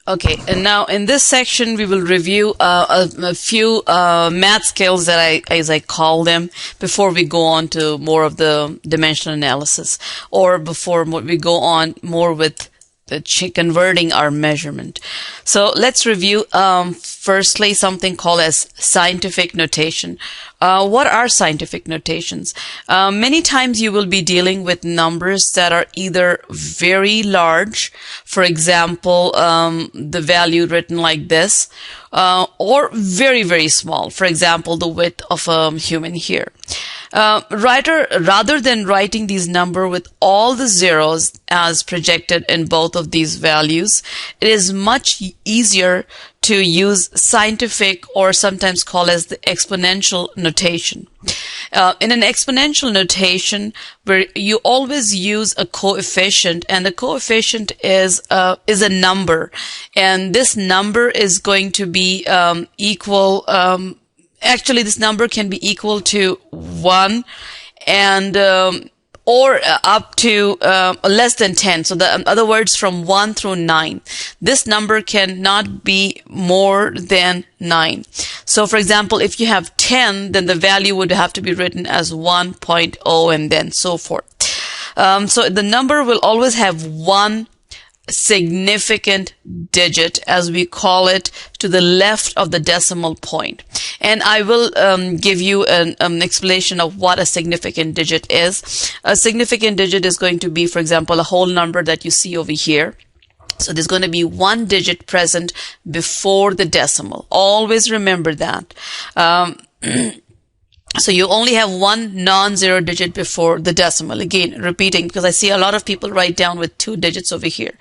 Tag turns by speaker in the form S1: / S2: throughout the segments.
S1: Okay, and now in this section we will review a few math skills that as I call them, before we go on to more of the dimensional analysis, or before we go on more with converting our measurement. So let's review firstly something called as scientific notation. What are scientific notations? Many times you will be dealing with numbers that are either very large, for example, the value written like this, or very, very small, for example, the width of a human hair. Rather than writing these numbers with all the zeros as projected in both of these values, it is much easier to use scientific, or sometimes called as the exponential notation. In an exponential notation, where you always use a coefficient, and the coefficient is a number, and this number is going to be equal. Actually, this number can be equal to 1 and or up to less than 10. So in other words, from 1 through 9. This number cannot be more than 9. So for example, if you have 10, then the value would have to be written as 1.0 and then so forth. So the number will always have one significant digit, as we call it, to the left of the decimal point. And I will give you an explanation of what a significant digit is. A significant digit is going to be, for example, a whole number that you see over here. So there's going to be one digit present before the decimal. Always remember that. So you only have one non-zero digit before the decimal. Again, repeating, because I see a lot of people write down with 2 digits over here.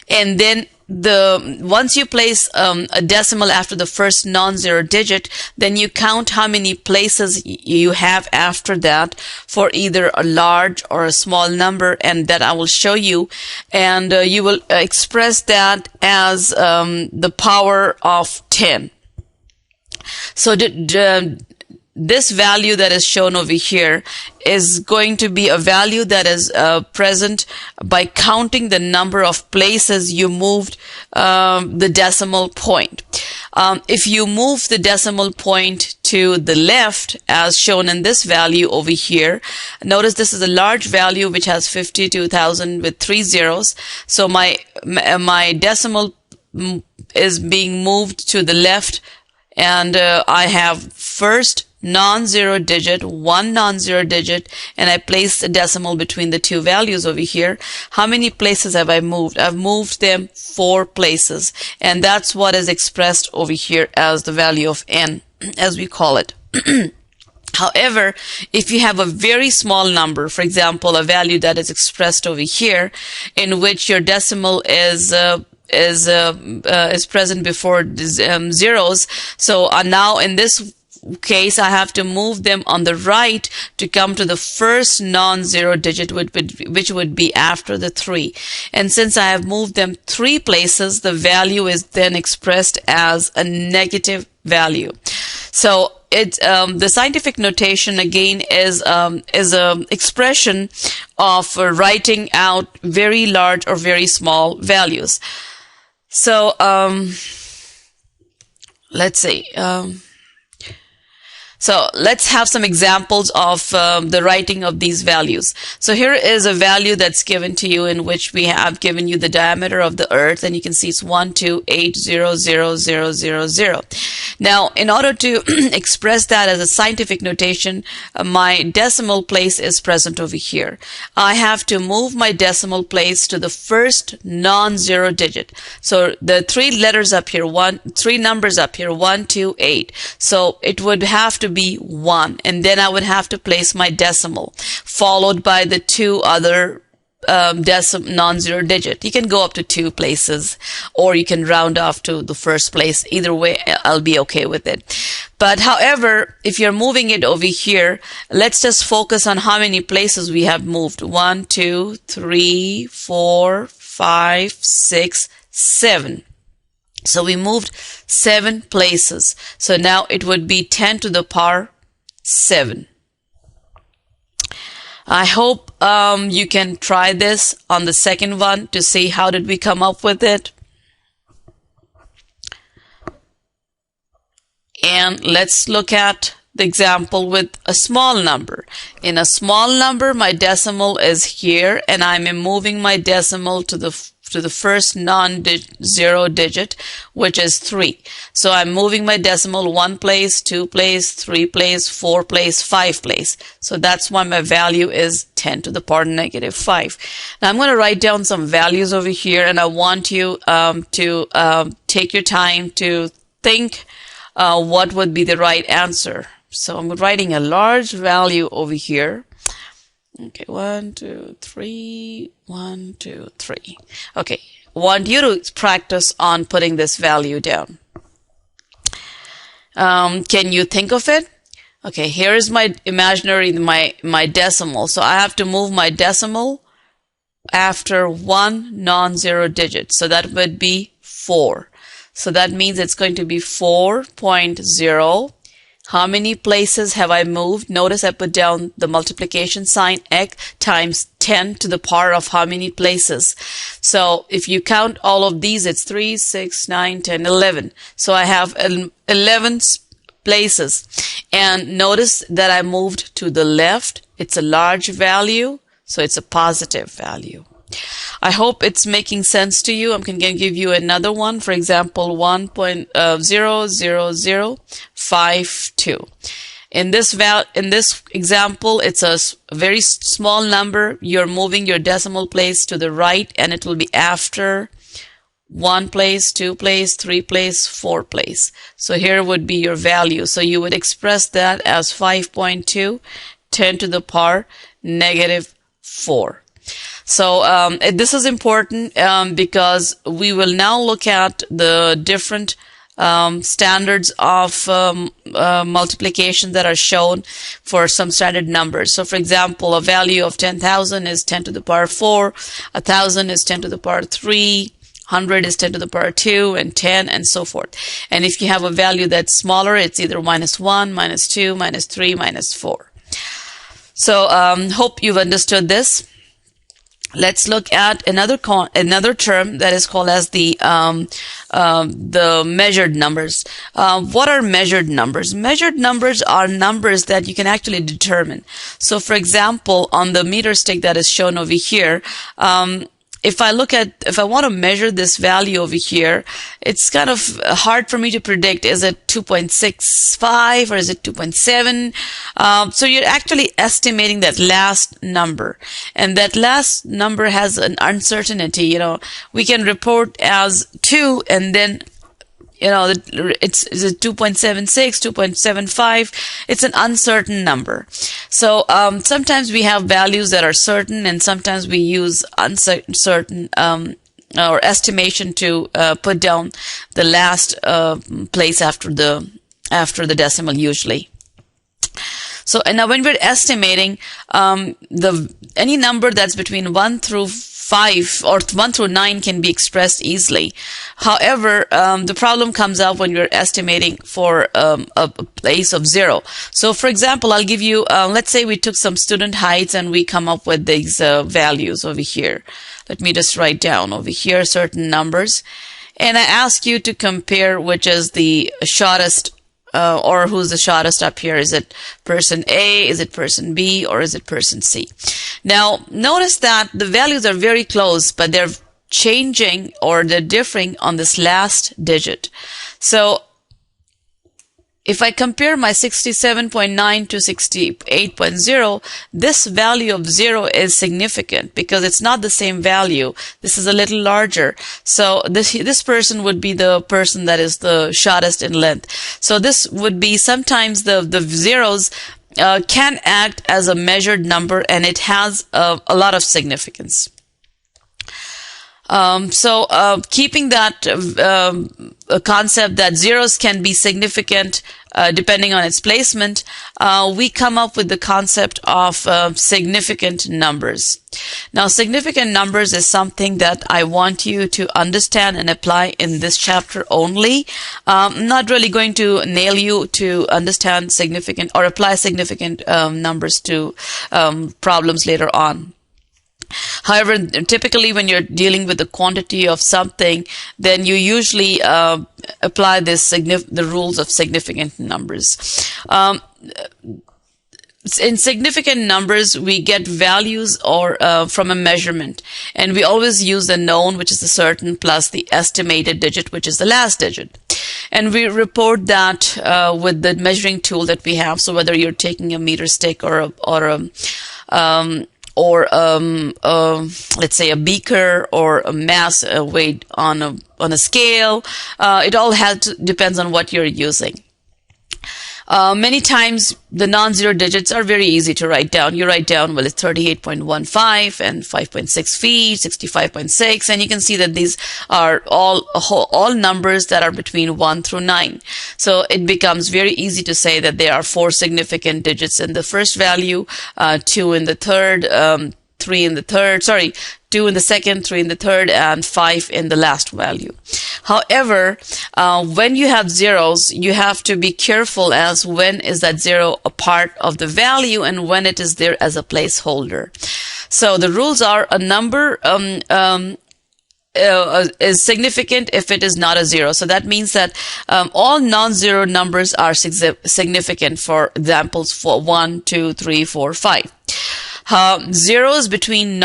S1: And then once you place a decimal after the first non-zero digit, then you count how many places you have after that for either a large or a small number, and that I will show you. And you will express that as the power of 10. So this value that is shown over here is going to be a value that is present by counting the number of places you moved the decimal point. If you move the decimal point to the left, as shown in this value over here, notice this is a large value which has 52,000 with 3 zeros. So my decimal is being moved to the left, and I have first non-zero digit, one non-zero digit, and I place a decimal between the two values over here. How many places have I moved? I've moved them 4 places, and that's what is expressed over here as the value of n, as we call it. However, if you have a very small number, for example, a value that is expressed over here, in which your decimal is present before zeros, so now in this case, I have to move them on the right to come to the first non-zero digit, which would be after the 3. And since I have moved them 3 places, the value is then expressed as a negative value. So the scientific notation again is a expression of writing out very large or very small values. So let's see. So let's have some examples of the writing of these values. So here is a value that's given to you, in which we have given you the diameter of the earth, and you can see it's 1280000. Now, in order to express that as a scientific notation, my decimal place is present over here. I have to move my decimal place to the first non-zero digit. So the 3 letters up here, 3 numbers up here, 1, 2, 8. So it would have to be 1, and then I would have to place my decimal, followed by the 2 other non-zero digit. You can go up to 2 places, or you can round off to the first place. Either way, I'll be okay with it. But however, if you're moving it over here, let's just focus on how many places we have moved. 1, 2, 3, 4, 5, 6, 7. So we moved 7 places. So now it would be 10 to the power 7. I hope you can try this on the second one to see how did we come up with it. And let's look at the example with a small number. In a small number, my decimal is here, and I'm moving my decimal to the first non-zero digit, which is 3. So I'm moving my decimal 1 place, 2 place, 3 place, 4 place, 5 place. So that's why my value is 10 to the power negative 5. Now I'm going to write down some values over here, and I want you to take your time to think what would be the right answer. So I'm writing a large value over here. Okay, 1, 2, 3, 1, 2, 3. Okay, want you to practice on putting this value down. Can you think of it? Okay, here is my imaginary, my decimal. So I have to move my decimal after one non-zero digit. So that would be 4. So that means it's going to be 4.0. How many places have I moved? Notice I put down the multiplication sign, x times 10 to the power of how many places. So if you count all of these, it's 3, 6, 9, 10, 11. So I have 11 places. And notice that I moved to the left. It's a large value, so it's a positive value. I hope it's making sense to you. I'm going to give you another one. For example, 1.00052. In this example, it's a very small number. You're moving your decimal place to the right, and it will be after 1 place, 2 place, 3 place, 4 place. So here would be your value. So you would express that as 5.2, 10 to the power negative 4. So this is important because we will now look at the different standards of multiplication that are shown for some standard numbers. So for example, a value of 10,000 is 10 to the power 4, 1,000 is 10 to the power 3, 100 is 10 to the power 2, and 10, and so forth. And if you have a value that's smaller, it's either -1, -2, -3, -4. So hope you've understood this. Let's look at another term that is called as the measured numbers. What are measured numbers? Measured numbers are numbers that you can actually determine. So, for example, on the meter stick that is shown over here, if I want to measure this value over here, it's kind of hard for me to predict. Is it 2.65 or is it 2.7? So you're actually estimating that last number. And that last number has an uncertainty. You know, we can report as 2 and then it's 2.76, 2.75. It's an uncertain number. So sometimes we have values that are certain, and sometimes we use uncertain or estimation to put down the last place after the decimal usually. So and now when we're estimating any number that's between 1 through 5 or 1 through 9 can be expressed easily. However, the problem comes up when you're estimating for a place of 0. So for example, I'll give you, let's say we took some student heights and we come up with these values over here. Let me just write down over here certain numbers. And I ask you to compare which is the shortest or who's the shortest up here. Is it person A, is it person B, or is it person C? Now, notice that the values are very close, but they're changing or they're differing on this last digit. So, if I compare my 67.9 to 68.0, this value of 0 is significant because it's not the same value. This is a little larger. So this person would be the person that is the shortest in length. So this would be sometimes the zeros can act as a measured number, and it has a lot of significance. Keeping that concept that zeros can be significant depending on its placement, we come up with the concept of significant numbers. Now, significant numbers is something that I want you to understand and apply in this chapter only. I'm not really going to nail you to understand significant or apply significant numbers to problems later on. However, typically when you're dealing with the quantity of something, then you usually apply the rules of significant numbers. In significant numbers, we get values or from a measurement, and we always use the known, which is the certain, plus the estimated digit, which is the last digit. And we report that with the measuring tool that we have. So whether you're taking a meter stick or let's say a beaker or a mass weighed on a scale, it all depends on what you're using. Many times the non-zero digits are very easy to write down. You write down, well, it's 38.15 and 5.6 feet, 65.6, and you can see that these are all numbers that are between 1 through 9. So it becomes very easy to say that there are 4 significant digits in the first value, 2 in the third, 3 in the third, 2 in the second, 3 in the third, and 5 in the last value. However, when you have zeros, you have to be careful as when is that zero a part of the value and when it is there as a placeholder. So the rules are a number is significant if it is not a zero. So that means that all non-zero numbers are significant. For examples, for 1, 2, 3, 4, 5. Zeros between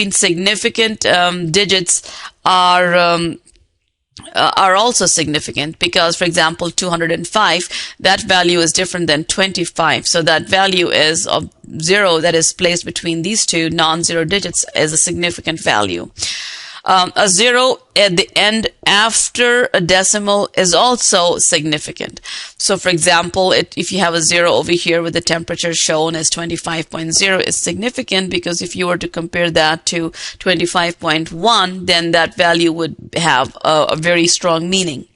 S1: significant digits are also significant, because, for example, 205, that value is different than 25. So that value is of 0 that is placed between these two non-zero digits is a significant value. A 0 at the end after a decimal is also significant. So, for example, if you have a 0 over here with the temperature shown as 25.0, it's significant because if you were to compare that to 25.1, then that value would have a very strong meaning.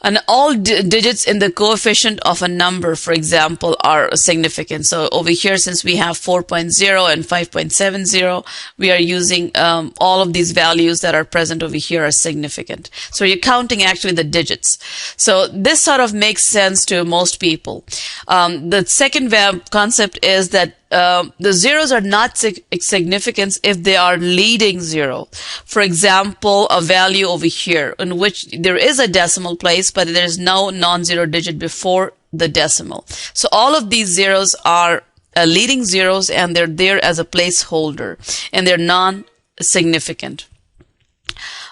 S1: And all digits in the coefficient of a number, for example, are significant. So over here, since we have 4.0 and 5.70, we are using all of these values that are present over here are significant. So you're counting actually the digits. So this sort of makes sense to most people. The second concept is that the zeros are not significant if they are leading zero. For example, a value over here in which there is a decimal place, but there is no non-zero digit before the decimal. So all of these zeros are leading zeros, and they're there as a placeholder, and they're non-significant.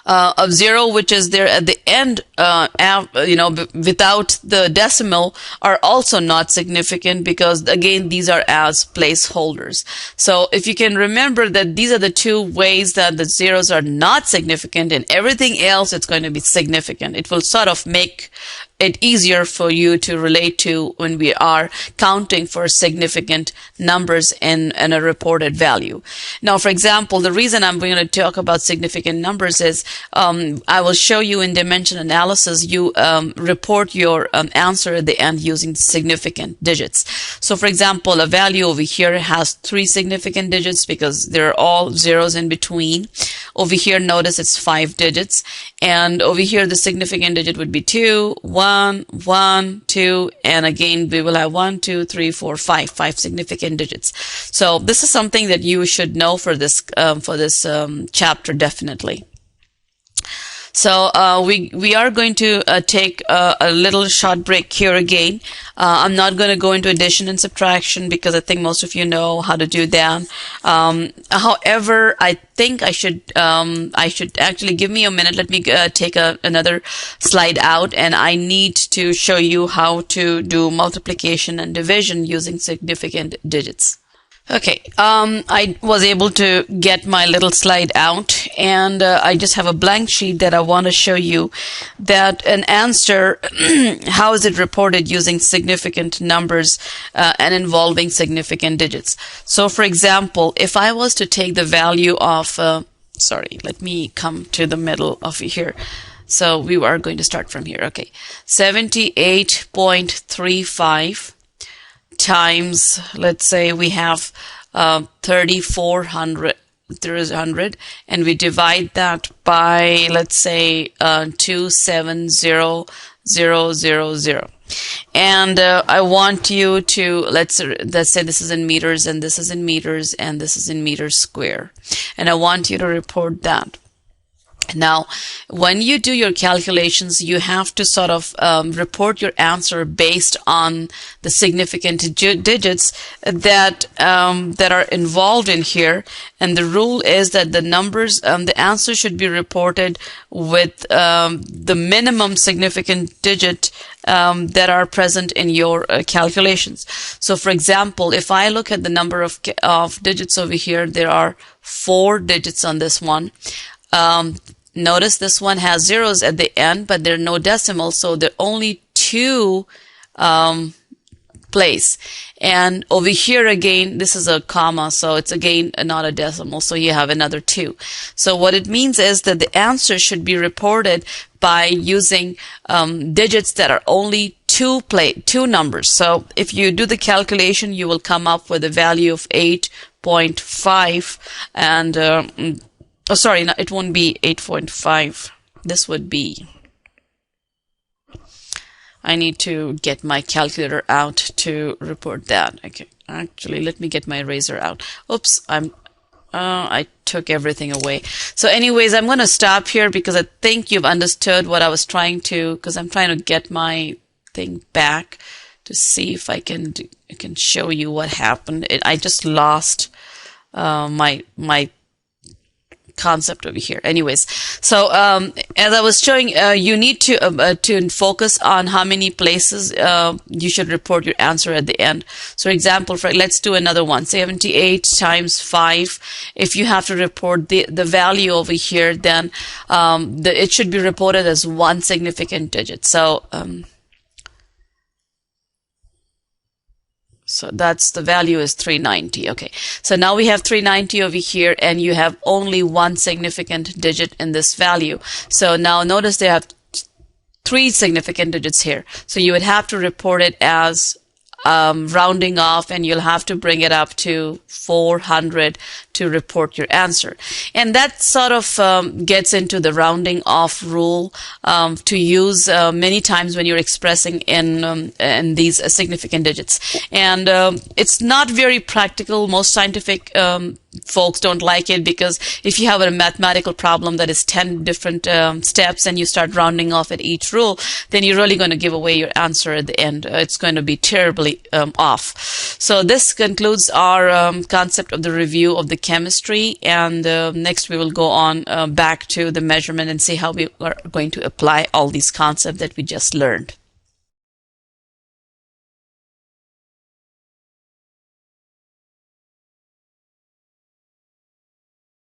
S1: Of 0, which is there at the end, without the decimal, are also not significant because, again, these are as placeholders. So if you can remember that these are the two ways that the zeros are not significant, and everything else it's going to be significant. It will sort of make it easier for you to relate to when we are counting for significant numbers in a reported value. Now, for example, the reason I'm going to talk about significant numbers is I will show you in dimension analysis, you report your answer at the end using significant digits. So, for example, a value over here has 3 significant digits because they're all zeros in between. Over here, notice it's 5 digits. And over here, the significant digit would be 2, 1, 1, 2, and again, we will have 1, 2, 3, 4, 5 significant digits. So this is something that you should know for this chapter, definitely. So we are going to take a little short break here again. I'm not going to go into addition and subtraction because I think most of you know how to do that. However, I think I should actually, give me a minute. Let me take another slide out, and I need to show you how to do multiplication and division using significant digits. Okay, I was able to get my little slide out, and I just have a blank sheet that I want to show you that an answer, how is it reported using significant numbers and involving significant digits. So, for example, if I was to take the value of, let me come to the middle of here. So we are going to start from here. Okay, 78.35 times, let's say we have 3,400, and we divide that by, let's say, 270 0.000. And I want you to, let's say this is in meters, and this is in meters, and this is in meters square. And I want you to report that. Now, when you do your calculations, you have to sort of report your answer based on the significant digits that that are involved in here. And the rule is that the numbers, the answer should be reported with the minimum significant digit that are present in your calculations. So, for example, if I look at the number of digits over here, there are 4 digits on this one. Notice this one has zeros at the end, but there are no decimals, so there are only 2 place. And over here again, this is a comma, so it's again not a decimal, so you have another 2. So what it means is that the answer should be reported by using digits that are only 2 numbers. So if you do the calculation, you will come up with a value of 8.5, and oh, sorry, no, it won't be 8.5. This would be, I need to get my calculator out to report that. Okay, actually, let me get my eraser out. Oops, I took everything away. So anyways, I'm going to stop here because I think you've understood what I was trying to, because I'm trying to get my thing back to see if I can show you what happened. I just lost my concept over here. Anyways, so as I was showing, you need to focus on how many places you should report your answer at the end. So, example, let's do another one. 78 times 5. If you have to report the value over here, then it should be reported as 1 significant digit. So that's the value is 390. Okay. So now we have 390 over here, and you have only 1 significant digit in this value. So now notice they have 3 significant digits here. So you would have to report it as rounding off, and you'll have to bring it up to 400 to report your answer. And that sort of gets into the rounding off rule to use many times when you're expressing in these significant digits. And it's not very practical. Most scientific folks don't like it, because if you have a mathematical problem that is 10 different steps and you start rounding off at each rule, then you're really going to give away your answer at the end. It's going to be terribly off. So this concludes our concept of the review of the chemistry, and next we will go on back to the measurement and see how we are going to apply all these concepts that we just learned.